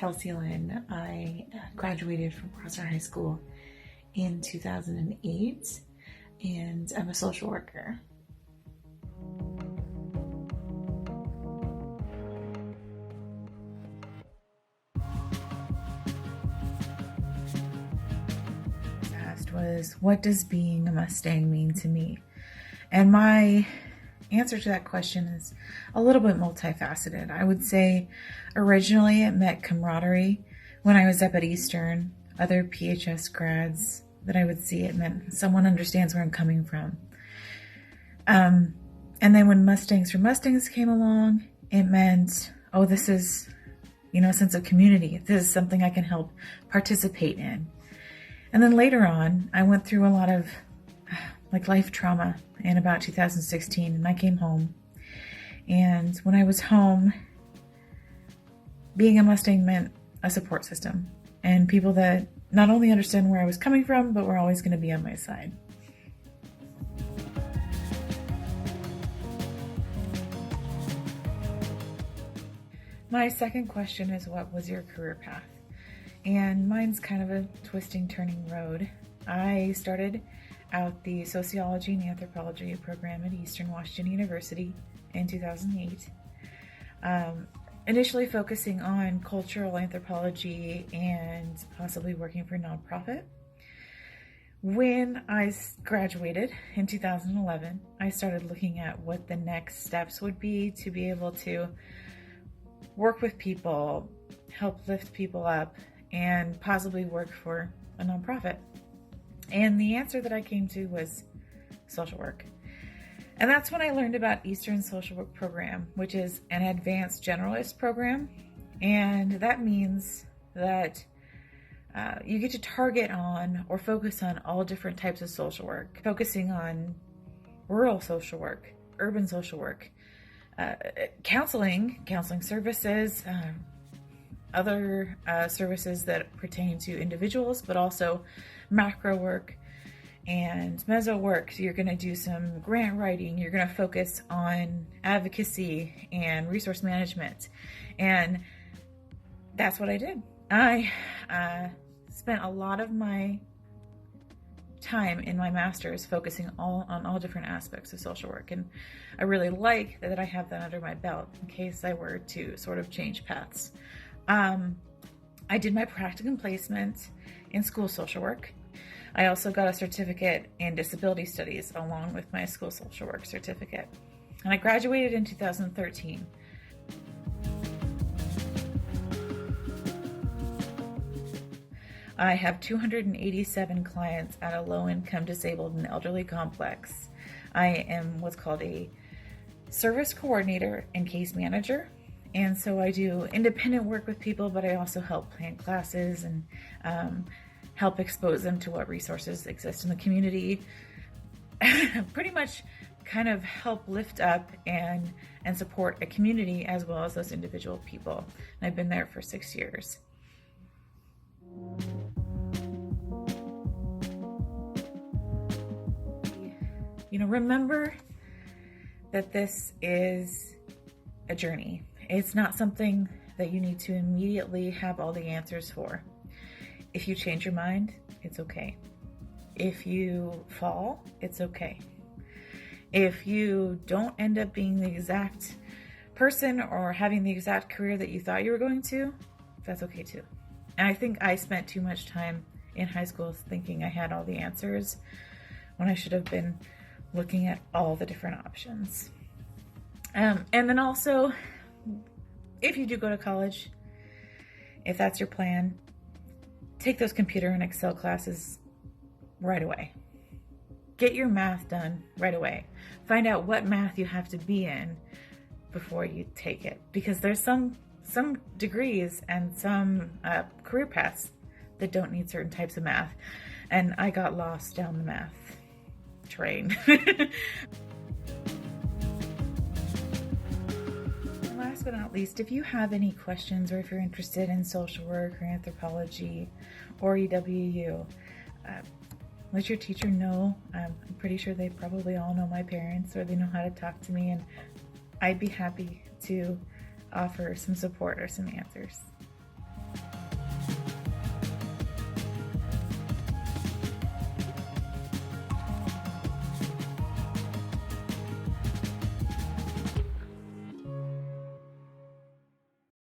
Kelsey Lynn. I graduated from Crosshair High School in 2008, and I'm a social worker. Asked was, what does being a Mustang mean to me? And my answer to that question is a little bit multifaceted. I would say originally it meant camaraderie. When I was up at Eastern, other PHS grads that I would see, it meant someone understands where I'm coming from. And then when Mustangs for Mustangs came along, it meant, oh, this is, a sense of community. This is something I can help participate in. And then later on, I went through a lot of life trauma in about 2016, and I came home. And when I was home, being a Mustang meant a support system and people that not only understand where I was coming from, but were always going to be on my side. My second question is, what was your career path? And mine's kind of a twisting, turning road. I started out the sociology and anthropology program at Eastern Washington University in 2008. Initially focusing on cultural anthropology and possibly working for a nonprofit. When I graduated in 2011, I started looking at what the next steps would be to be able to work with people, help lift people up, and possibly work for a nonprofit. And the answer that I came to was social work. And that's when I learned about Eastern Social Work Program, which is an advanced generalist program. And that means that you get to target on or focus on all different types of social work, focusing on rural social work, urban social work, counseling services, other services that pertain to individuals, but also macro work and meso work. So you're going to do some grant writing, you're going to focus on advocacy and resource management. And that's what I did. I spent a lot of my time in my master's focusing on all different aspects of social work. And I really like that I have that under my belt in case I were to sort of change paths. I did my practicum placement in school social work. I also got a certificate in disability studies along with my school social work certificate. And I graduated in 2013. I have 287 clients at a low-income, disabled, and elderly complex. I am what's called a service coordinator and case manager. And so I do independent work with people, but I also help plan classes and help expose them to what resources exist in the community. Pretty much kind of help lift up and support a community as well as those individual people. And I've been there for 6 years. Remember that this is a journey. It's not something that you need to immediately have all the answers for. If you change your mind, it's okay. If you fall, it's okay. If you don't end up being the exact person or having the exact career that you thought you were going to, that's okay too. And I think I spent too much time in high school thinking I had all the answers when I should have been looking at all the different options. And then also, if you do go to college, if that's your plan, take those computer and Excel classes right away. Get your math done right away. Find out what math you have to be in before you take it, because there's some degrees and some career paths that don't need certain types of math, and I got lost down the math train. Last but not least, if you have any questions or if you're interested in social work or anthropology or EWU, let your teacher know. I'm pretty sure they probably all know my parents, or they know how to talk to me, and I'd be happy to offer some support or some answers.